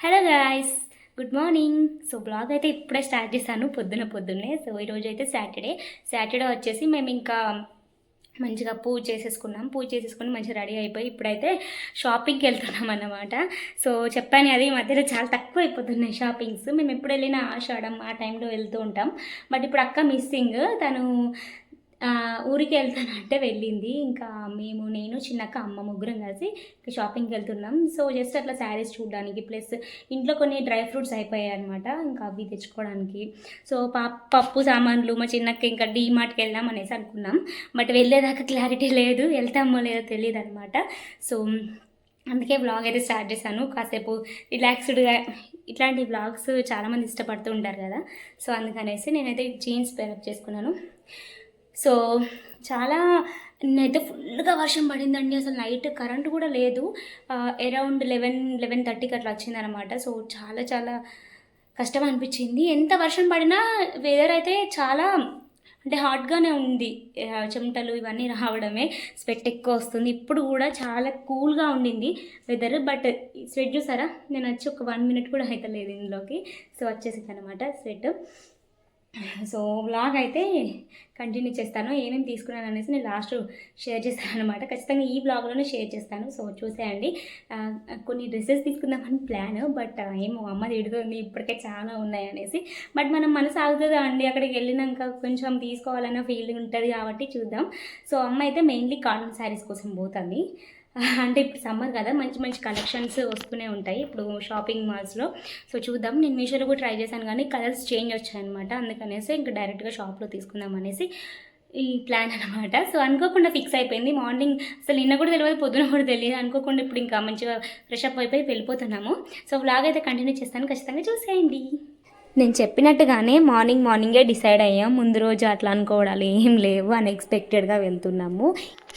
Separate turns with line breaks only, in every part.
Hello guys, good morning. So blog అయితే ఇప్పుడే start చేశాను పొద్దున్నే. సో ఈరోజు అయితే సాటర్డే వచ్చేసి మేము ఇంకా మంచిగా పూజ చేసేసుకుని మంచిగా రెడీ అయిపోయి ఇప్పుడైతే షాపింగ్కి వెళ్తున్నాం అన్నమాట. సో చెప్పాను అది ఈ మధ్యలో చాలా తక్కువ అయిపోతున్నాయి షాపింగ్స్. మేము ఎప్పుడు వెళ్ళినా ఆషాఢం ఆ టైంలో వెళ్తూ ఉంటాం. బట్ ఇప్పుడు అక్క మిస్సింగ్, తను ఊరికి వెళ్తానంటే వెళ్ళింది. ఇంకా నేను చిన్నక్క అమ్మ ముగ్గురం కలిసి షాపింగ్కి వెళ్తున్నాం. సో జస్ట్ అట్లా శారీస్ చూడడానికి, ప్లస్ ఇంట్లో కొన్ని డ్రై ఫ్రూట్స్ అయిపోయాయి అనమాట, ఇంకా అవి తెచ్చుకోవడానికి. సో పప్పు సామాన్లు మా చిన్నక్క ఇంకా డీమార్ట్కి వెళ్దాం అనేసి అనుకున్నాం. బట్ వెళ్ళేదాకా క్లారిటీ లేదు, వెళ్తామో లేదో తెలియదు అనమాట. సో అందుకే వ్లాగ్ అయితే స్టార్ట్ చేశాను. కాసేపు రిలాక్స్డ్గా, ఇట్లాంటి వ్లాగ్స్ చాలామంది ఇష్టపడుతూ ఉంటారు కదా. సో అందుకనేసి నేనైతే జీన్స్ పేరప్ చేసుకున్నాను. సో చాలా నేనైతే ఫుల్గా వర్షం పడిందండి. అసలు నైట్ కరెంట్ కూడా లేదు. అరౌండ్ 11-11:30కి అట్లా వచ్చిందనమాట. సో చాలా చాలా కష్టం అనిపించింది. ఎంత వర్షం పడినా వెదర్ అయితే చాలా అంటే హాట్గానే ఉంది. చెమటలు ఇవన్నీ రావడమే, స్వెట్ ఎక్కువ వస్తుంది. ఇప్పుడు కూడా చాలా కూల్గా ఉండింది వెదర్. బట్ స్వెట్ చూసారా, నేను వచ్చి ఒక 1 మినిట్ కూడా అయితే లేదు ఇందులోకి. సో వచ్చేసింది అనమాట స్వెట్. సో వ్లాగ్ అయితే కంటిన్యూ చేస్తాను. ఏమేమి తీసుకున్నాను అనేసి నేను లాస్ట్ షేర్ చేస్తాను అనమాట. ఖచ్చితంగా ఈ వ్లాగ్లోనే షేర్ చేస్తాను. సో చూసేయండి. కొన్ని డ్రెస్సెస్ తీసుకుందామని ప్లాన్, బట్ ఏమో అమ్మ తిడుతుంది ఇప్పటికే చాలా ఉన్నాయి అనేసి. బట్ మనం మనసు ఆగుతుందా అండి, అక్కడికి వెళ్ళినాక కొంచెం తీసుకోవాలన్న ఫీలింగ్ ఉంటుంది కాబట్టి చూద్దాం. సో అమ్మ అయితే మెయిన్లీ కాటన్ శారీస్ కోసం పోతుంది. అంటే ఇప్పుడు సమ్మర్ కదా, మంచి మంచి కలెక్షన్స్ వస్తూనే ఉంటాయి ఇప్పుడు షాపింగ్ మాల్స్లో. సో చూద్దాం. నేను మీషోలో కూడా ట్రై చేశాను కానీ కలర్స్ చేంజ్ వచ్చాయన్నమాట. అందుకనేసి ఇంకా డైరెక్ట్గా షాప్లో తీసుకుందాం అనేసి ఈ ప్లాన్ అనమాట. సో అనుకోకుండా ఫిక్స్ అయిపోయింది. మార్నింగ్ అసలు నిన్న కూడా తెలియదు, పొద్దున కూడా తెలియదు. అనుకోకుండా ఇప్పుడు ఇంకా మంచిగా ఫ్రెష్ అప్ అయిపోయి వెళ్ళిపోతున్నాము. సో వ్లాగ్ అయితే కంటిన్యూ చేస్తాను, ఖచ్చితంగా చూసేయండి. నేను చెప్పినట్టుగానే మార్నింగే డిసైడ్ అయ్యాం. ముందు రోజు అట్లా అనుకోవడాలు ఏం లేవు, అన్ఎక్స్పెక్టెడ్గా వెళ్తున్నాము.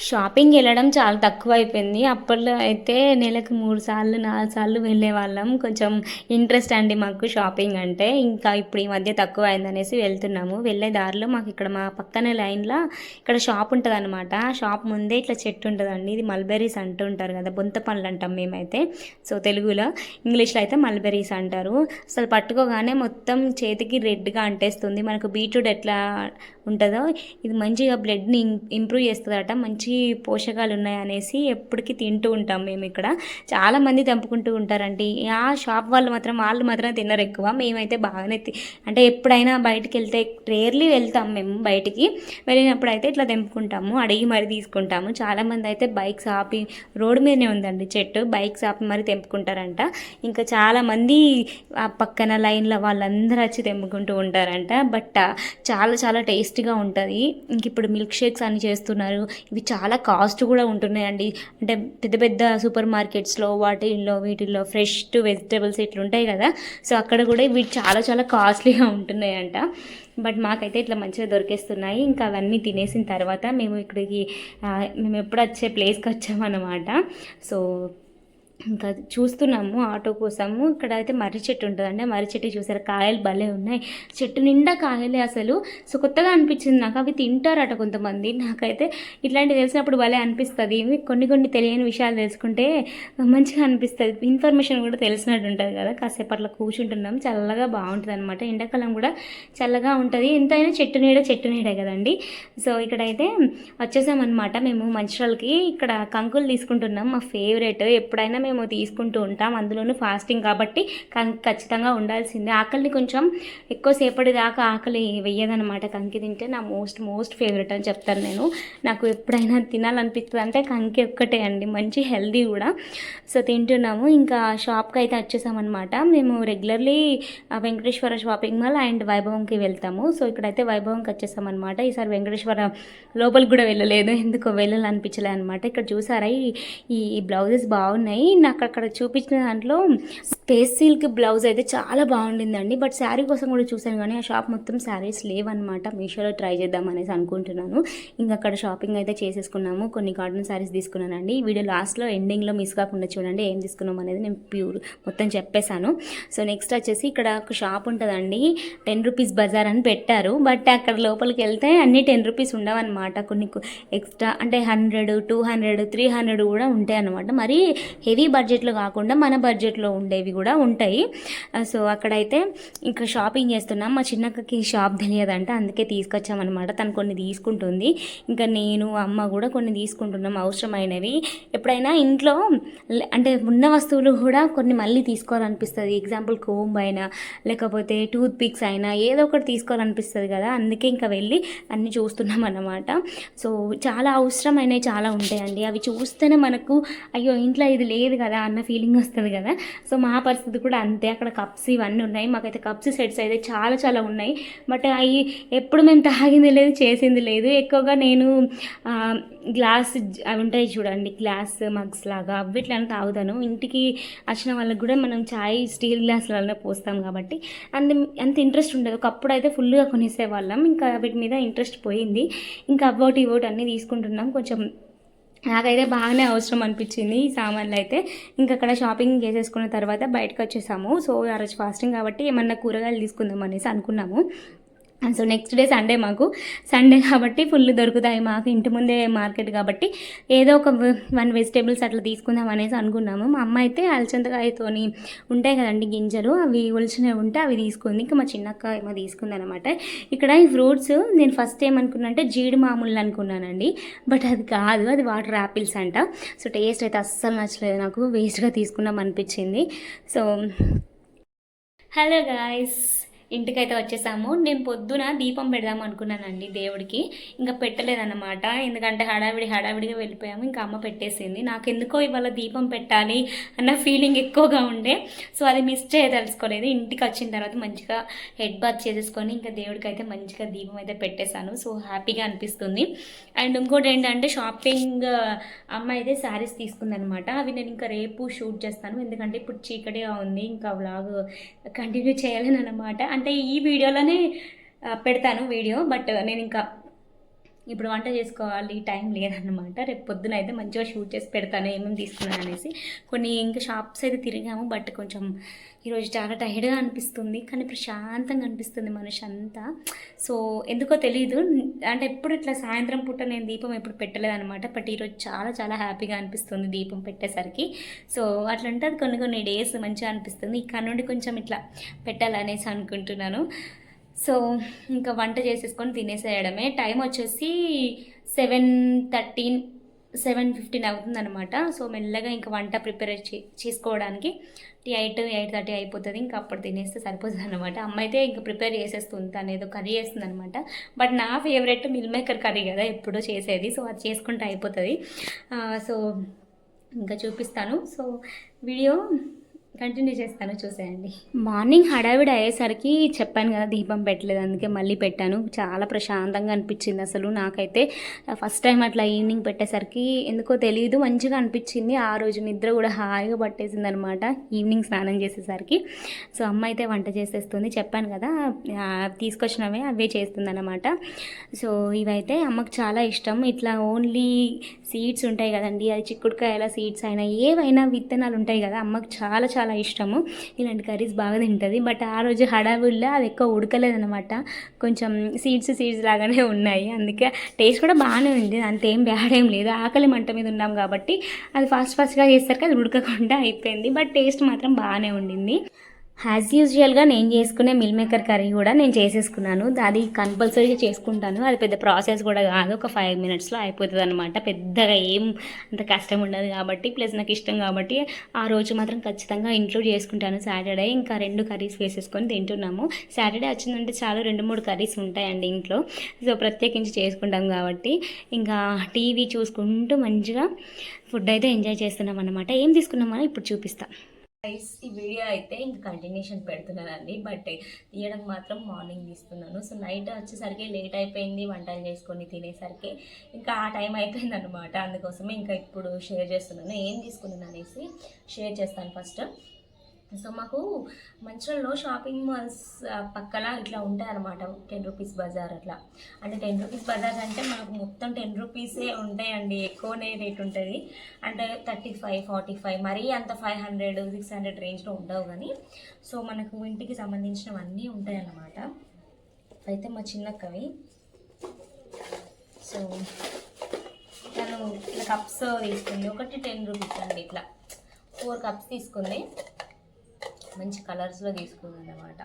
షాపింగ్ వెళ్ళడం చాలా తక్కువ అయిపోయింది. అప్పట్లో అయితే నెలకు 3 సార్లు 4 సార్లు వెళ్ళే వాళ్ళం. కొంచెం ఇంట్రెస్ట్ అండి మాకు షాపింగ్ అంటే. ఇంకా ఇప్పుడు ఈ మధ్య తక్కువ అయిందనేసి వెళ్తున్నాము. వెళ్ళే దారిలో మాకు ఇక్కడ మా పక్కన లైన్లో ఇక్కడ షాప్ ఉంటుంది అనమాట. షాప్ ముందే ఇట్లా చెట్టు ఉంటుందండి. ఇది మల్బెరీస్ అంటూ ఉంటారు కదా, బొంత పండ్లు అంటాం మేమైతే. సో తెలుగులో, ఇంగ్లీష్లో అయితే మల్బెరీస్ అంటారు. అసలు పట్టుకోగానే మొత్తం చేతికి రెడ్గా అంటేస్తుంది. మనకు బీట్రూట్ ఎట్లా ఉంటుందో ఇది మంచిగా బ్లడ్ని ఇంప్రూవ్ చేస్తుందట. మంచి పోషకాలు ఉన్నాయనేసి ఎప్పటికీ తింటూ ఉంటాం మేము. ఇక్కడ చాలామంది తెంపుకుంటూ ఉంటారండి. ఆ షాప్ వాళ్ళు మాత్రం తినరు ఎక్కువ. మేమైతే బాగానే అంటే ఎప్పుడైనా బయటికి వెళ్తే, రేర్లీ వెళ్తాం మేము బయటికి. వెళ్ళినప్పుడు అయితే ఇట్లా తెంపుకుంటాము, అడిగి మరి తీసుకుంటాము. చాలామంది అయితే బైక్స్ ఆపి, రోడ్డు మీదనే ఉందండి చెట్టు, బైక్స్ ఆపి మరి తెంపుకుంటారంట. ఇంకా చాలామంది ఆ పక్కన లైన్లో వాళ్ళందరూ వచ్చి తెంపుకుంటూ ఉంటారంట. బట్ చాలా చాలా టేస్టీగా ఉంటుంది. ఇంక ఇప్పుడు మిల్క్ షేక్స్ అని చేస్తున్నారు. ఇవి చాలా కాస్ట్ కూడా ఉంటున్నాయండి. అంటే పెద్ద పెద్ద సూపర్ మార్కెట్స్లో వీటిల్లో ఫ్రెష్ వెజిటేబుల్స్ ఇట్లా ఉంటాయి కదా. సో అక్కడ కూడా ఇవి చాలా చాలా కాస్ట్లీగా ఉంటున్నాయంట. బట్ మాకైతే ఇట్లా మంచిగా దొరికేస్తున్నాయి. ఇంకా అవన్నీ తినేసిన తర్వాత మేము ఎప్పుడు వచ్చే ప్లేస్కి వచ్చామన్నమాట. సో ఇంకా చూస్తున్నాము ఆటో కోసము. ఇక్కడ అయితే మర్రి చెట్టు ఉంటుందండి. మర్రి చెట్టు చూసారు, కాయలు భలే ఉన్నాయి, చెట్టు నిండా కాయలే అసలు. సో కొత్తగా అనిపించింది నాకు. అవి తింటారట కొంతమంది. నాకైతే ఇట్లాంటివి తెలిసినప్పుడు భలే అనిపిస్తుంది. కొన్ని తెలియని విషయాలు తెలుసుకుంటే మంచిగా అనిపిస్తుంది. ఇన్ఫర్మేషన్ కూడా తెలిసినట్టు ఉంటుంది కదా. కాసేపు అట్లా కూర్చుంటున్నాం, చల్లగా బాగుంటుంది అనమాట. ఎండాకాలం కూడా చల్లగా ఉంటుంది. ఎంతైనా చెట్టు నీడే కదండి. సో ఇక్కడైతే వచ్చేసామన్నమాట మేము మంచిర్యాలకి. ఇక్కడ కంకులు తీసుకుంటున్నాం, మా ఫేవరెట్. ఎప్పుడైనా మేము తీసుకుంటూ ఉంటాం. అందులోనూ ఫాస్టింగ్ కాబట్టి ఖచ్చితంగా ఉండాల్సిందే. ఆకలిని కొంచెం ఎక్కువసేపటి దాకా ఆకలి వెయ్యదనమాట. కంకి తింటే నా మోస్ట్ ఫేవరెట్ అని చెప్తాను నేను. నాకు ఎప్పుడైనా తినాలనిపిస్తుంది అంటే కంకి ఒక్కటే అండి, మంచి హెల్దీ కూడా. సో తింటున్నాము. ఇంకా షాప్కి అయితే వచ్చేసామన్నమాట. మేము regularly Venkateswara shopping mall and వైభవంకి వెళ్తాము. సో ఇక్కడైతే వైభవంకి వచ్చేసామన్నమాట. ఈసారి వెంకటేశ్వర లోపలికి కూడా వెళ్ళలేదు, ఎందుకో వెళ్ళాలనిపించలే అనమాట. ఇక్కడ చూసారా, ఈ బ్లౌజెస్ బాగున్నాయి. నాకు అక్కడ చూపించిన దాంట్లో స్పేస్ సిల్క్ బ్లౌజ్ అయితే చాలా బాగుండిందండి. బట్ శారీ కోసం కూడా చూసాను కానీ ఆ షాప్ మొత్తం శారీస్ లేవన్నమాట. మీషోలో ట్రై చేద్దాం అనేసి అనుకుంటున్నాను. ఇంకా అక్కడ షాపింగ్ అయితే చేసేసుకున్నాము. కొన్ని కాటన్ శారీస్ తీసుకున్నానండి. ఈ వీడియో లాస్ట్లో ఎండింగ్లో మిస్ కాకుండా చూడండి ఏం తీసుకున్నాం అనేది నేను మొత్తం చెప్పేశాను. సో నెక్స్ట్ వచ్చేసి ఇక్కడ ఒక షాప్ ఉంటుందండి, 10 రూపీస్ బజార్ అని పెట్టారు. బట్ అక్కడ లోపలికి వెళ్తే అన్ని 10 రూపీస్ ఉండవన్నమాట. కొన్ని ఎక్స్ట్రా అంటే 100, 200, 300 కూడా ఉంటాయి అన్నమాట. మరి హెవీ బడ్జెట్లో కాకుండా మన బడ్జెట్లో ఉండేవి కూడా ఉంటాయి. సో అక్కడైతే ఇంకా షాపింగ్ చేస్తున్నాం. మా చిన్నక్కకి షాప్ తెలియదంట, అందుకే తీసుకొచ్చామన్నమాట. తను కొన్ని తీసుకుంటుంది, ఇంకా నేను అమ్మ కూడా కొన్ని తీసుకుంటున్నాం అవసరమైనవి. ఎప్పుడైనా ఇంట్లో అంటే ఉన్న వస్తువులు కూడా కొన్ని మళ్ళీ తీసుకోవాలనిపిస్తుంది. ఎగ్జాంపుల్ కోంబ్ అయినా లేకపోతే టూత్ పిక్స్ అయినా ఏదో ఒకటి తీసుకోవాలనిపిస్తుంది కదా, అందుకే ఇంకా వెళ్ళి అన్నీ చూస్తున్నాం అన్నమాట. సో చాలా అవసరమైనవి చాలా ఉంటాయండి. అవి చూస్తేనే మనకు అయ్యో ఇంట్లో ఇది లేదు కదా అన్న ఫీలింగ్ వస్తుంది కదా. సో మా పరిస్థితి కూడా అంతే. అక్కడ కప్స్ ఇవన్నీ ఉన్నాయి. మాకైతే కప్స్ సెట్స్ అయితే చాలా చాలా ఉన్నాయి. బట్ అవి ఎప్పుడు మేము తాగింది లేదు, చేసింది లేదు. ఎక్కువగా నేను గ్లాస్ అవి ఉంటాయి చూడండి, గ్లాస్ మగ్స్ లాగా అవిట్లనే తాగుతాను. ఇంటికి వచ్చిన వాళ్ళకి కూడా మనం చాయ్ స్టీల్ గ్లాసులలో పోస్తాం కాబట్టి అంత ఇంట్రెస్ట్ ఉండదు. ఒకప్పుడు అయితే ఫుల్గా కొనేసేవాళ్ళం, ఇంకా వీటి మీద ఇంట్రెస్ట్ పోయింది. ఇంకా అవ్వోటి ఇవ్వోటి అన్నీ తీసుకుంటున్నాం. కొంచెం నాకైతే బాగానే అవసరం అనిపించింది ఈ సామాన్లు అయితే. ఇంకా అక్కడ షాపింగ్ చేసేసుకున్న తర్వాత బయటకు వచ్చేసాము. సో ఆ రోజు ఫాస్టింగ్ కాబట్టి ఏమన్నా కూరగాయలు తీసుకుందాం అనేసి అనుకున్నాము. సో నెక్స్ట్ డే సండే, మాకు సండే కాబట్టి ఫుల్ దొరుకుతాయి. మాకు ఇంటి ముందే మార్కెట్ కాబట్టి ఏదో ఒక 1 వెజిటేబుల్స్ అట్లా తీసుకుందాం అనేసి అనుకున్నాము. మా అమ్మ అయితే అలచందకాయతోని ఉంటాయి కదండి గింజలు, అవి ఒలిచినవి ఉంటే అవి తీసుకుంది. ఇంకా మా చిన్నక్క ఏమో తీసుకుంది అనమాట. ఇక్కడ ఈ ఫ్రూట్స్ నేను ఫస్ట్ ఏమనుకున్నా అంటే జీడి మామూలు అనుకున్నానండి, బట్ అది కాదు, అది వాటర్ యాపిల్స్ అంట. సో టేస్ట్ అయితే అస్సలు నచ్చలేదు నాకు, వేస్ట్గా తీసుకున్నాం అనిపించింది. సో హలో గాయ్స్, ఇంటికైతే వచ్చేసాము. నేను పొద్దున దీపం పెడదాం అనుకున్నానండి దేవుడికి, ఇంకా పెట్టలేదన్నమాట. ఎందుకంటే హడావిడిగా వెళ్ళిపోయాము. ఇంకా అమ్మ పెట్టేసింది. నాకు ఎందుకో ఇవాళ దీపం పెట్టాలి అన్న ఫీలింగ్ ఎక్కువగా ఉండే, సో అది మిస్ చేయదలుచుకోలేదు. ఇంటికి వచ్చిన తర్వాత మంచిగా హెడ్ బాత్ చేసేసుకొని ఇంకా దేవుడికి అయితే మంచిగా దీపం అయితే పెట్టేశాను. సో హ్యాపీగా అనిపిస్తుంది. అండ్ ఇంకోటి ఏంటంటే షాపింగ్ అమ్మ అయితే శారీస్ తీసుకుందనమాట. అవి నేను ఇంకా రేపు షూట్ చేస్తాను, ఎందుకంటే ఇప్పుడు చీకటిగా ఉంది, ఇంకా వ్లాగ్ కంటిన్యూ చేయలేను అనమాట. అంటే ఈ వీడియోలోనే పెడతాను వీడియో, బట్ నేను ఇంకా ఇప్పుడు వంట చేసుకోవాలి, టైం లేదన్నమాట. రేపు పొద్దున అయితే మంచిగా షూట్ చేసి పెడతాను ఏమేమి తీసుకున్నాను అనేసి. కొన్ని ఇంకా షాప్స్ అయితే తిరిగాము, బట్ కొంచెం ఈరోజు చాలా టైర్డ్గా అనిపిస్తుంది, కానీ ప్రశాంతంగా అనిపిస్తుంది మనిషి అంతా. సో ఎందుకో తెలీదు, అంటే ఎప్పుడు ఇట్లా సాయంత్రం పూట నేను దీపం ఎప్పుడు పెట్టలేదన్నమాట. బట్ ఈరోజు చాలా చాలా హ్యాపీగా అనిపిస్తుంది దీపం పెట్టేసరికి. సో అట్లా ఉంటుంది, కొన్ని డేస్ మంచిగా అనిపిస్తుంది. ఇక్కడ నుండి కొంచెం ఇట్లా పెట్టాలనేసి అనుకుంటున్నాను. సో ఇంకా వంట చేసేసుకొని తినేసేయడమే. టైం వచ్చేసి 7:15 అవుతుందన్నమాట. సో మెల్లగా ఇంకా వంట ప్రిపేర్ చేసుకోవడానికి 8:30 అయిపోతుంది. ఇంకా అప్పుడు తినేస్తే సరిపోతుంది అనమాట. అమ్మ అయితే ఇంకా ప్రిపేర్ చేసేస్తుంది, తను ఏదో కర్రీ చేస్తుంది అనమాట. బట్ నా ఫేవరెట్ మిల్ మేకర్ కర్రీ కదా ఎప్పుడో చేసేది, సో అది చేసుకుంటే అయిపోతుంది. సో ఇంకా చూపిస్తాను. సో వీడియో కంటిన్యూ చేస్తాను, చూసేయండి. మార్నింగ్ హడావిడి అయ్యేసరికి చెప్పాను కదా దీపం పెట్టలేదు, అందుకే మళ్ళీ పెట్టాను. చాలా ప్రశాంతంగా అనిపించింది అసలు నాకైతే. ఫస్ట్ టైం అట్లా ఈవినింగ్ పెట్టేసరికి ఎందుకో తెలియదు, మంచిగా అనిపించింది. ఆ రోజు నిద్ర కూడా హాయిగా పట్టేసింది అనమాట ఈవినింగ్ స్నానం చేసేసరికి. సో అమ్మ అయితే వంట చేసేస్తుంది, చెప్పాను కదా తీసుకొచ్చినవే అవే చేస్తుంది అనమాట. సో ఇవైతే అమ్మకు చాలా ఇష్టం. ఇట్లా ఓన్లీ సీడ్స్ ఉంటాయి కదండి, అది చిక్కుడుకాయల సీడ్స్ అయినా ఏవైనా విత్తనాలు ఉంటాయి కదా, అమ్మకు చాలా చాలా ఇష్టము. ఇలాంటి కర్రీస్ బాగా తింటుంది. బట్ ఆ రోజు హడావిడిలో అది ఎక్కువ ఉడకలేదనమాట, కొంచెం సీడ్స్ లాగానే ఉన్నాయి. అందుకే టేస్ట్ కూడా బాగానే ఉంది, అంతేం బ్యాడ్ ఏం లేదు. ఆకలి మంట మీద ఉన్నాం కాబట్టి అది ఫాస్ట్గా చేసరికి అది ఉడకకుండా అయిపోయింది, బట్ టేస్ట్ మాత్రం బాగానే ఉండింది. యాజ్ యూజువల్గా నేను చేసుకునే మిల్ మేకర్ కర్రీ కూడా నేను చేసేసుకున్నాను. అది కంపల్సరీగా చేసుకుంటాను, అది పెద్ద ప్రాసెస్ కూడా కాదు, ఒక 5 మినిట్స్లో అయిపోతుంది అనమాట. పెద్దగా ఏం అంత కష్టం ఉండదు కాబట్టి, ప్లస్ నాకు ఇష్టం కాబట్టి ఆ రోజు మాత్రం ఖచ్చితంగా ఇంక్లూడ్ చేసుకుంటాను. సాటర్డే ఇంకా 2 కర్రీస్ వేసేసుకొని తింటున్నాము. సాటర్డే వచ్చిందంటే చాలు 2-3 కర్రీస్ ఉంటాయండి ఇంట్లో. సో ప్రత్యేకించి చేసుకుంటాం కాబట్టి ఇంకా టీవీ చూసుకుంటూ మంచిగా ఫుడ్ అయితే ఎంజాయ్ చేస్తున్నాం అనమాట. ఏం తీసుకున్నామో ఇప్పుడు చూపిస్తాం. ఈ వీడియో అయితే ఇంకా కంటిన్యూషన్ పెడుతున్నానండి, బట్ తీయడం మాత్రం మార్నింగ్ తీస్తున్నాను. సో నైట్ వచ్చేసరికి లేట్ అయిపోయింది, వంటలు చేసుకొని తినేసరికి ఇంకా ఆ టైం అయిపోయింది అనమాట. అందుకోసమే ఇంకా ఇప్పుడు షేర్ చేస్తున్నాను ఏం తీసుకున్నాను అనేసి షేర్ చేస్తాను ఫస్ట్. సో మాకు మంచిర్యాలలో షాపింగ్ మాల్స్ పక్కన ఇట్లా ఉంటాయన్నమాట, 10 రూపీస్ బజార్ అట్లా. అంటే 10 రూపీస్ బజార్ అంటే మనకు మొత్తం 10 రూపీసే ఉంటాయండి, ఎక్కువనే రేట్ ఉంటుంది. అంటే 35, 45, మరీ అంత 500, 600 రేంజ్లో ఉండవు కానీ. సో మనకు ఇంటికి సంబంధించినవన్నీ ఉంటాయన్నమాట. అయితే మా చిన్నక్కవి. సో తను ఇట్లా కప్స్ తీసుకుంది, ఒకటి 10 రూపీస్ అండి. ఇట్లా 4 కప్స్ తీసుకుంది.
మంచి కలర్స్లో తీసుకుంది అన్నమాట.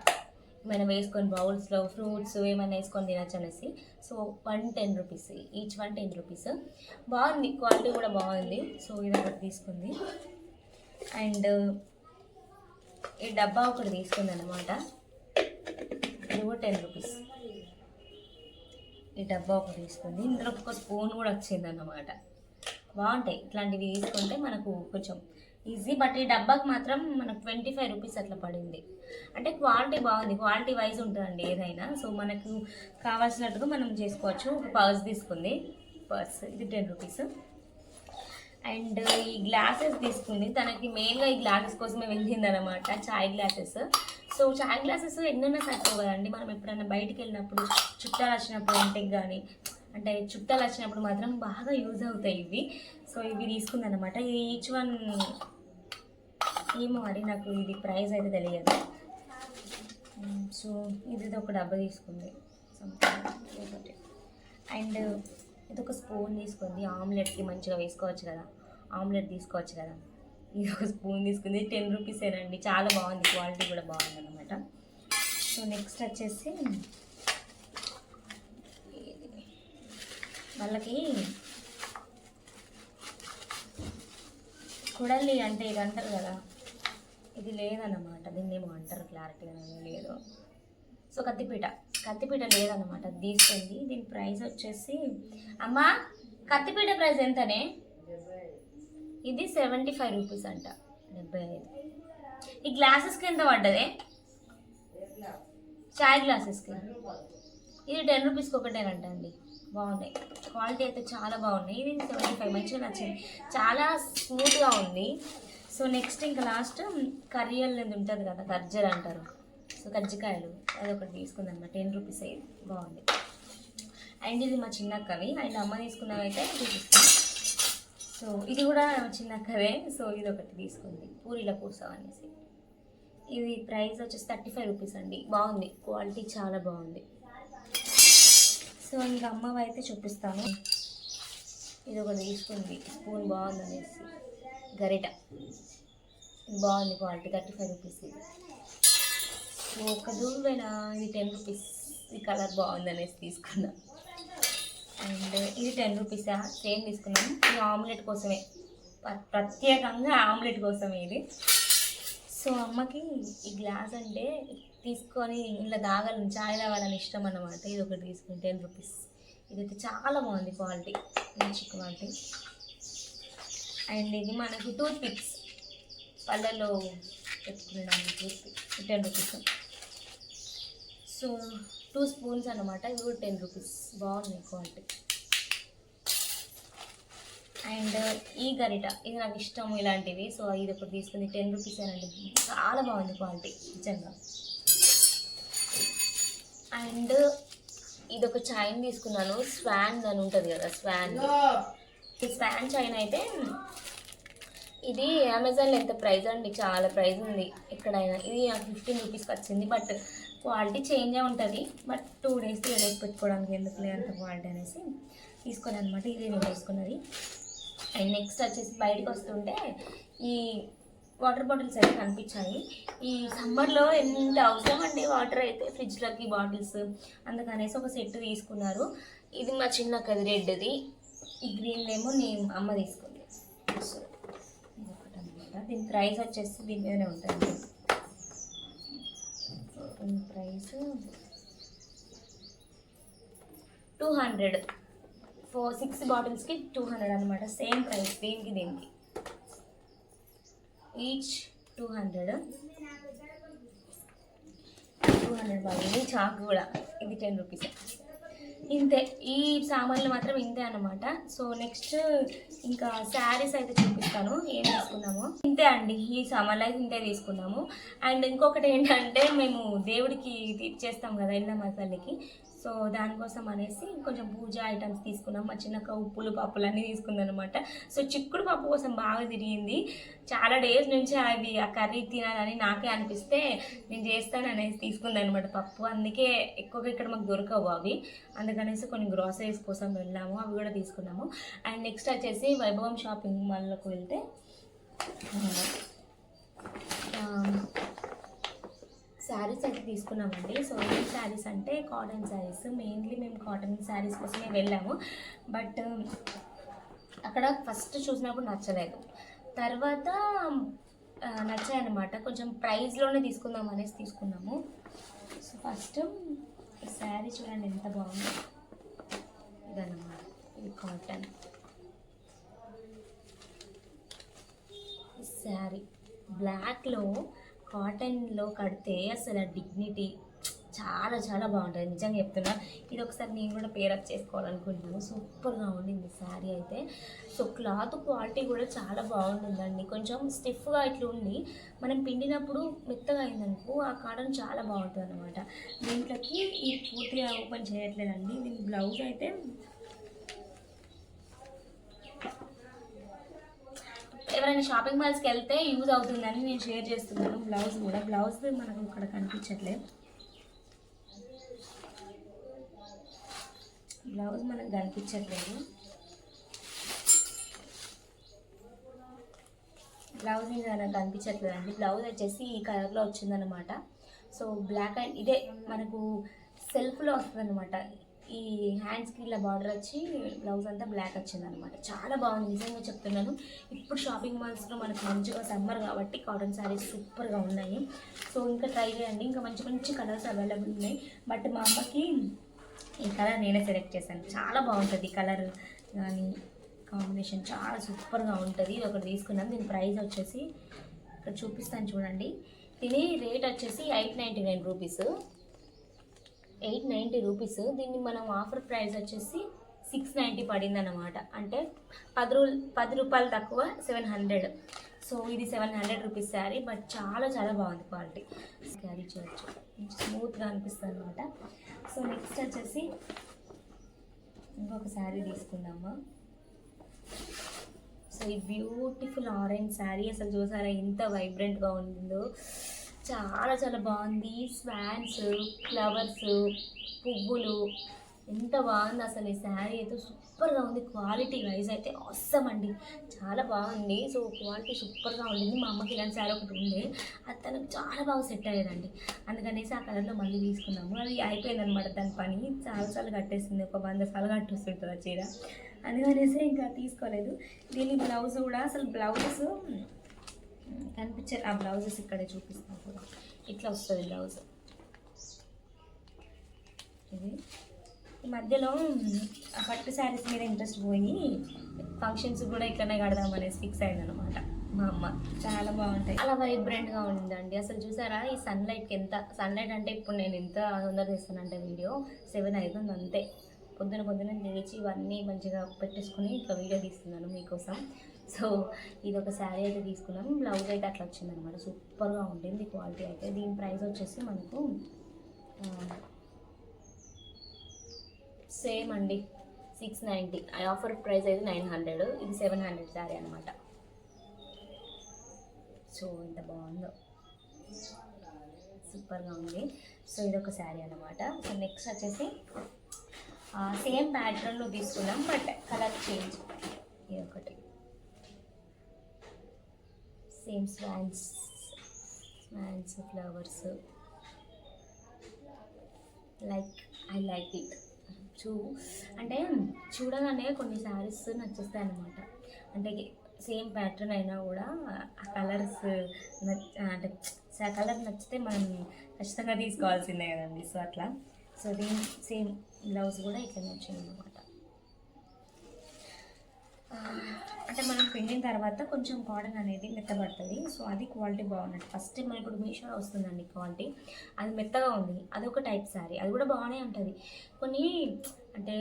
ఏమైనా వేసుకొని బౌల్స్లో ఫ్రూట్స్ ఏమైనా వేసుకొని తినచ్చు అనేసి. So 110 rupees, each 110 rupees. బాగుంది, క్వాలిటీ కూడా బాగుంది. సో ఇది ఒకటి తీసుకుంది. అండ్ ఈ డబ్బా ఒకటి తీసుకుంది అనమాట, ఇది కూడా 10 రూపీస్. ఈ డబ్బా ఒకటి తీసుకుంది. ఇందులో ఒక స్పూన్ కూడా వచ్చింది అన్నమాట. బాగుంటాయి ఇట్లాంటివి తీసుకుంటే మనకు కొంచెం ఈజీ. బట్ ఈ డబ్బాకి మాత్రం మనకు 25 రూపీస్ అట్లా పడింది. అంటే క్వాలిటీ బాగుంది, క్వాలిటీ వైజ్ ఉంటుందండి ఏదైనా. సో మనకు కావాల్సినట్టుగా మనం చేసుకోవచ్చు. ఒక పర్స్ తీసుకుంది, పర్స్ ఇది 10 రూపీస్. అండ్ ఈ గ్లాసెస్ తీసుకుంది. తనకి మెయిన్గా ఈ గ్లాసెస్ కోసమే వెళ్ళింది అనమాట, చాయ్ గ్లాసెస్. సో చాయ్ గ్లాసెస్ ఎన్నైనా సరిపోవు కదండి. మనం ఎప్పుడైనా బయటికి వెళ్ళినప్పుడు, చుట్టాలు వచ్చినప్పుడు, ఇంటికి కానీ అంటే చుట్టాలు వచ్చినప్పుడు మాత్రం బాగా యూజ్ అవుతాయి ఇవి. సో ఇవి తీసుకుందనమాట. ఈచ్ వన్ ఏమో మరి నాకు ఇది ప్రైస్ అయితే తెలియదు. సో ఇది ఒక డబ్బా తీసుకుంది ఒకటి. అండ్ ఇది ఒక స్పూన్ తీసుకుంది, ఆమ్లెట్కి మంచిగా వేసుకోవచ్చు కదా, ఆమ్లెట్ తీసుకోవచ్చు కదా. ఇది ఒక స్పూన్ తీసుకుంది, 10 రూపీసేనండి. చాలా బాగుంది, క్వాలిటీ కూడా బాగుంది అనమాట. సో నెక్స్ట్ వచ్చేసి వాళ్ళకి కుడలి అంటే ఇది అంటారు కదా, ఇది లేదన్నమాట. దీన్ని ఏమో అంటారు, క్లారిటీగా లేదు. సో కత్తిపీట లేదన్నమాట, అది తీసుకుంది. దీని ప్రైస్ వచ్చేసి, అమ్మా కత్తిపీట ప్రైస్ ఎంతనే? ఇది 75 రూపీస్ అంట, 75. ఈ గ్లాసెస్కి ఎంత పడ్డదే? చాయ్ గ్లాసెస్కి ఇది 10 రూపీస్కి ఒకటేనంట అండి. బాగున్నాయి, క్వాలిటీ అయితే చాలా బాగున్నాయి. ఇది 75, మంచిగా నచ్చింది, చాలా స్మూత్గా ఉంది. సో నెక్స్ట్ ఇంకా లాస్ట్ కర్రీలు ఉంటుంది కదా, గర్జలు అంటారు. సో కజ్జికాయలు అదొకటి తీసుకుందన్నమాట, 10 రూపీస్. అయ్యింది, బాగుంది. అండ్ ఇది మా చిన్నక్కవి. అండ్ అమ్మ తీసుకున్నవి అయితే చూపిస్తాను. సో ఇది కూడా చిన్నక్కవే. సో ఇది ఒకటి తీసుకుంది, పూరీల పూస అనేసి. ఇది ప్రైస్ వచ్చేసి 35 రూపీస్ అండి. బాగుంది, క్వాలిటీ చాలా బాగుంది. సో ఇంకా అమ్మవి అయితే చూపిస్తాను. ఇది ఒకటి తీసుకుంది, స్పూన్ బాగుంది అనేసి. గరిట బాగుంది, క్వాలిటీ 35 రూపీస్. సో ఒక దూవేనా, ఇది 10 రూపీస్. ఈ కలర్ బాగుంది అనేసి తీసుకున్నా. అండ్ ఇది 10 రూపీస్, సేమ్ తీసుకున్నాం. ఇది ఆమ్లెట్ కోసమే, ప్రత్యేకంగా ఆమ్లెట్ కోసమే ఇది. సో అమ్మకి ఈ గ్లాస్ అంటే తీసుకొని ఇలా తాగాలని, చాయ్ తాగాలని ఇష్టం అన్నమాట. ఇది ఒకటి తీసుకుని 10 రూపీస్. ఇదైతే చాలా బాగుంది, క్వాలిటీ మంచి క్వాలిటీ. అండ్ ఇది మనకు టూత్ పిక్స్, పళ్ళల్లో పెట్టుకునేదాన్ని toothpicks, 10 rupees. So 2 spoons అన్నమాట, ఇవి కూడా 10 రూపీస్. బాగున్నాయి క్వాలిటీ. అండ్ ఈ గరిట, ఇది నాకు ఇష్టం ఇలాంటివి. సో ఇది ఒకటి తీసుకుంది, 10 రూపీస్ అండి. చాలా బాగుంది క్వాలిటీ నిజంగా. అండ్ ఇది ఒక చైన్ తీసుకున్నాను, స్వాన్ అని ఉంటుంది కదా, స్వాన్. ఈ స్వాన్ చైన్ అయితే ఇది అమెజాన్లో ఎంత ప్రైస్ అండి, చాలా ప్రైస్ ఉంది ఎక్కడైనా. ఇది నాకు 15 రూపీస్కి వచ్చింది. బట్ క్వాలిటీ చేంజ్ ఉంటుంది. బట్ 2 days 3 days పెట్టుకోవడానికి ఎందుకులే అంత క్వాలిటీ అనేసి తీసుకున్నాను అనమాట. ఇది నేను తీసుకున్నది. అండ్ నెక్స్ట్ వచ్చేసి బయటకు వస్తుంటే ఈ వాటర్ బాటిల్స్ అయితే కనిపించాయి. ఈ సమ్మర్లో ఎంత అవసరం అండి వాటర్ అయితే, ఫ్రిడ్జ్లోకి బాటిల్స్. అందుకనేసి ఒక సెట్ తీసుకున్నారు. ఇది మా చిన్నక్కది రెడ్ది, ఈ గ్రీన్లేమో నేను అమ్మ తీసుకుంది. సో ఇదొకటి అనమాట. దీని ప్రైస్ వచ్చేసి దీని మీదనే ఉంటుంది. దీని ప్రైస్ 200, 6 బాటిల్స్కి 200 అనమాట. సేమ్ ప్రైస్ దీనికి ఈచ్ 200 పడింది. చాకు కూడా ఇది 10 రూపీస్. ఇంతే, ఈ సామాన్లు మాత్రం ఇంతే అనమాట. సో నెక్స్ట్ ఇంకా శారీస్ అయితే చూపిస్తాను ఏం తీసుకున్నాము. ఇంతే అండి, ఈ సామాన్లు అయితే ఇంతే తీసుకున్నాము. అండ్ ఇంకొకటి ఏంటంటే, మేము దేవుడికి చేస్తాం కదా ఎల్లమ్మ తల్లికి. సో దానికోసం అనేసి కొంచెం పూజ ఐటమ్స్ తీసుకున్నాం. మా చిన్నక్క ఉప్పులు పప్పులు అన్నీ తీసుకుందనమాట. సో చిక్కుడు పప్పు కోసం బాగా తిరిగింది. చాలా డేస్ నుంచి అవి ఆ కర్రీ తినాలని నాకే అనిపిస్తే నేను చేస్తాను అనేసి తీసుకుందనమాట పప్పు. అందుకే ఎక్కువగా ఇక్కడ మాకు దొరకవు అవి, అందుకనేసి కొన్ని గ్రాసరీస్ కోసం వెళ్ళాము, అవి కూడా తీసుకున్నాము. అండ్ నెక్స్ట్ వచ్చేసి వైభవం షాపింగ్ మాల్లోకి వెళ్తే శారీస్ అయితే తీసుకున్నామండి. సో ఏం శారీస్ అంటే కాటన్ శారీస్, మెయిన్లీ మేము కాటన్ శారీస్ కోసమే వెళ్ళాము. బట్ అక్కడ ఫస్ట్ చూసినప్పుడు నచ్చలేదు, తర్వాత నచ్చాయన్నమాట. కొంచెం ప్రైస్లోనే తీసుకుందాం అనేసి తీసుకున్నాము. సో ఫస్ట్ ఈ శారీ చూడండి ఎంత బాగుంది. ఇదన్నమాట, ఇది కాటన్ శారీ. బ్లాక్లో కాటన్లో కడితే అసలు డిగ్నిటీ చాలా చాలా బాగుంటుంది, నిజంగా చెప్తున్నా. ఇది ఒకసారి నేను కూడా పేరప్ చేసుకోవాలనుకుంటున్నాను. సూపర్గా ఉండింది శారీ అయితే. సో క్లాత్ క్వాలిటీ కూడా చాలా బాగుంటుందండి. కొంచెం స్టిఫ్గా ఇట్లా ఉండి మనం పిండినప్పుడు మెత్తగా అయిందనుకో ఆ కాటన్ చాలా బాగుంటుంది అనమాట. దీంట్లోకి ఈ పూర్తిగా ఓపెన్ చేయట్లేదండి. దీని బ్లౌజ్ అయితే ఎవరైనా షాపింగ్ మాల్స్కి వెళ్తే యూజ్ అవుతుందని నేను షేర్ చేస్తున్నాను. బ్లౌజ్ కూడా, బ్లౌజ్ మనకు ఇక్కడ కనిపించట్లేదు, బ్లౌజ్ మనకు కనిపించట్లేదు. బ్లౌజ్ మీద నాకు కనిపించట్లేదు అండి. బ్లౌజ్ వచ్చేసి ఈ కలర్లో వచ్చిందనమాట. సో బ్లాక్ అండ్ ఇదే మనకు సెల్ఫ్లో వస్తుంది అనమాట. ఈ హ్యాండ్స్కి ఇలా బార్డర్ వచ్చి బ్లౌజ్ అంతా బ్లాక్ వచ్చిందనమాట. చాలా బాగుంది, నిజంగా చెప్తున్నాను. ఇప్పుడు షాపింగ్ మాల్స్లో మనకు మంచిగా సమ్మర్ కాబట్టి కాటన్ శారీస్ సూపర్గా ఉన్నాయి. సో ఇంకా ట్రై చేయండి, ఇంకా మంచి మంచి కలర్స్ అవైలబుల్ ఉన్నాయి. బట్ మా అమ్మకి ఈ కలర్ నేనే సెలెక్ట్ చేశాను. చాలా బాగుంటుంది ఈ కలర్ కానీ కాంబినేషన్ చాలా సూపర్గా ఉంటుంది. ఇది ఒకటి తీసుకున్నాను. దీని ప్రైస్ వచ్చేసి ఇక్కడ చూపిస్తాను చూడండి. దీని రేట్ వచ్చేసి 899 రూపీస్, 890 రూపీస్. దీన్ని మనం ఆఫర్ ప్రైస్ వచ్చేసి 690 పడింది అన్నమాట. అంటే 10 రూపాయలు తక్కువ, 700. సో ఇది 700 రూపీస్ శారీ. బట్ చాలా చాలా బాగుంది క్వాలిటీ, క్యారీ చేయొచ్చు, స్మూత్గా అనిపిస్తుంది అనమాట. సో నెక్స్ట్ వచ్చేసి ఇంకొక శారీ తీసుకుందామా. సో ఈ బ్యూటిఫుల్ ఆరెంజ్ శారీ అసలు చూసారా ఎంత వైబ్రెంట్గా ఉందో, చాలా చాలా బాగుంది. స్వాన్స్, ఫ్లవర్స్, పువ్వులు, ఎంత బాగుంది అసలు. ఈ శారీ అయితే సూపర్గా ఉంది. క్వాలిటీ వైజ్ అయితే అవసరం అండి, చాలా బాగుంది. సో క్వాలిటీ సూపర్గా ఉండింది. మా అమ్మకి ఇలాంటి శారీ ఒకటి ఉంది, అది తనకు చాలా బాగా సెట్ అయ్యేదండి. అందుకనేసి ఆ కలర్లో మళ్ళీ తీసుకున్నాము. అది అయిపోయిందనమాట దాని పని, చాలాసార్లు కట్టేస్తుంది, ఒక 100 సార్లు కట్టేస్తుంటుంది ఆ చీర. అందుకనేసి ఇంకా తీసుకోలేదు. దీని బ్లౌజ్ కూడా అసలు బ్లౌజెస్ కనిపించారు, ఆ బ్లౌజెస్ ఇక్కడే చూపిస్తాను కూడా. ఇట్లా వస్తుంది బ్లౌజ్. ఇది ఈ మధ్యలో ఆ పట్టు శారీస్ మీద ఇంట్రెస్ట్ పోయి ఫంక్షన్స్ కూడా ఇక్కడనే కడదామనేసి ఫిక్స్ అయిందనమాట మా అమ్మ. చాలా బాగుంటాయి, అలా వైబ్రెంట్గా ఉందండి. అసలు చూసారా ఈ సన్లైట్కి ఎంత, సన్లైట్ అంటే ఇప్పుడు నేను ఎంత తొందర చేస్తానంటే వీడియో 7 అవుతుంది అంతే. పొద్దున లేచి ఇవన్నీ మంచిగా పెట్టేసుకుని ఇట్లా వీడియో తీస్తున్నాను మీకోసం. సో ఇది ఒక శారీ అయితే తీసుకున్నాం. బ్లౌజ్ అయితే అట్లా వచ్చిందనమాట, సూపర్గా ఉంటుంది క్వాలిటీ అయితే. దీని ప్రైస్ వచ్చేసి మనకు సేమ్ అండి 690. ఆఫర్ ప్రైస్ అయితే 900, ఇది 700 శారీ అనమాట. సో ఎంత బాగుందో, సూపర్గా ఉంది. సో ఇది ఒక శారీ అనమాట. సో నెక్స్ట్ వచ్చేసి సేమ్ ప్యాటర్న్లో తీసుకున్నాం బట్ కలర్ చేంజ్. ఇది ఒకటి same swans, flowers, I like it. అంటే చూడగానే కొన్ని శారీస్ నచ్చేస్తాయి అన్నమాట. అంటే సేమ్ ప్యాటర్న్ అయినా కూడా ఆ కలర్స్ అంటే కలర్ నచ్చితే మనం ఖచ్చితంగా తీసుకోవాల్సిందే కదండి. సో అట్లా. సో దీని సేమ్ బ్లౌజ్ కూడా ఇట్లా వచ్చింది అనమాట. అంటే మనం పిండిన తర్వాత కొంచెం కాటన్ అనేది మెత్తబడుతుంది. సో అది క్వాలిటీ బాగున్నట్టు. ఫస్ట్ మనం ఇప్పుడు మీషోలో వస్తుందండి క్వాలిటీ, అది మెత్తగా ఉంది. అదొక టైప్ శారీ, అది కూడా బాగానే ఉంటుంది. కొన్ని అంటే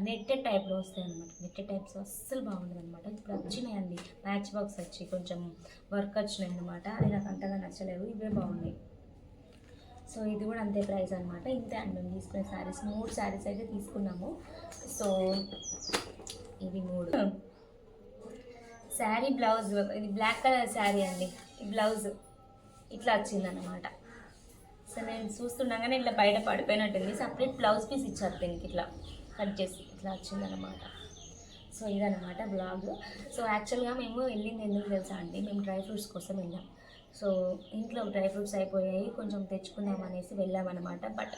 నెట్టెడ్ టైప్లో వస్తాయి అనమాట. నెట్టెడ్ టైప్స్ అస్సలు బాగుంటుంది అనమాట. ఇప్పుడు వచ్చినాయండి మ్యాచ్ బాక్స్ వచ్చి కొంచెం వర్క్ వచ్చినాయి అనమాట. అది నాకు అంతగా నచ్చలేదు, ఇవే బాగున్నాయి. సో ఇది కూడా అంతే ప్రైస్ అనమాట. ఇంతే అండి మేము తీసుకునే శారీస్. 3 శారీస్ అయితే తీసుకున్నాము. సో ఇవి 3 శారీ. బ్లౌజ్ ఇది బ్లాక్ కలర్ శారీ అండి. ఈ బ్లౌజ్ ఇట్లా వచ్చిందనమాట. సో నేను చూస్తుండగానే ఇట్లా బయట పడిపోయినట్టుంది. సపరేట్ బ్లౌజ్ పీస్ ఇచ్చారు దీనికి, ఇట్లా కట్ చేసి ఇట్లా వచ్చిందనమాట. సో ఇదనమాట బ్లాగ్. సో యాక్చువల్గా మేము వెళ్ళింది ఎందుకు తెలుసా అండి, మేము డ్రై ఫ్రూట్స్ కోసం వెళ్ళాం. సో ఇంట్లో డ్రై ఫ్రూట్స్ అయిపోయాయి, కొంచెం తెచ్చుకుందామనేసి వెళ్ళామన్నమాట. బట్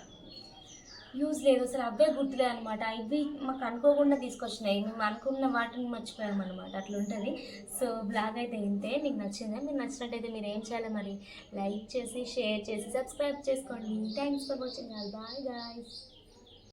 యూజ్ లేదు అసలు, అవే గుర్తులేదు అనమాట. ఇవి మాకు అనుకోకుండా తీసుకొచ్చినాయి, మేము అనుకున్న వాటిని మర్చిపోయామన్నమాట, అట్లుంటుంది. సో బ్లాగ్ అయితే ఇంతే. మీకు నచ్చిందా? మీరు నచ్చినట్టయితే మీరు ఏం చేయాలి మరి, లైక్ చేసి షేర్ చేసి సబ్స్క్రైబ్ చేసుకోండి. Thanks for watching. Bye guys.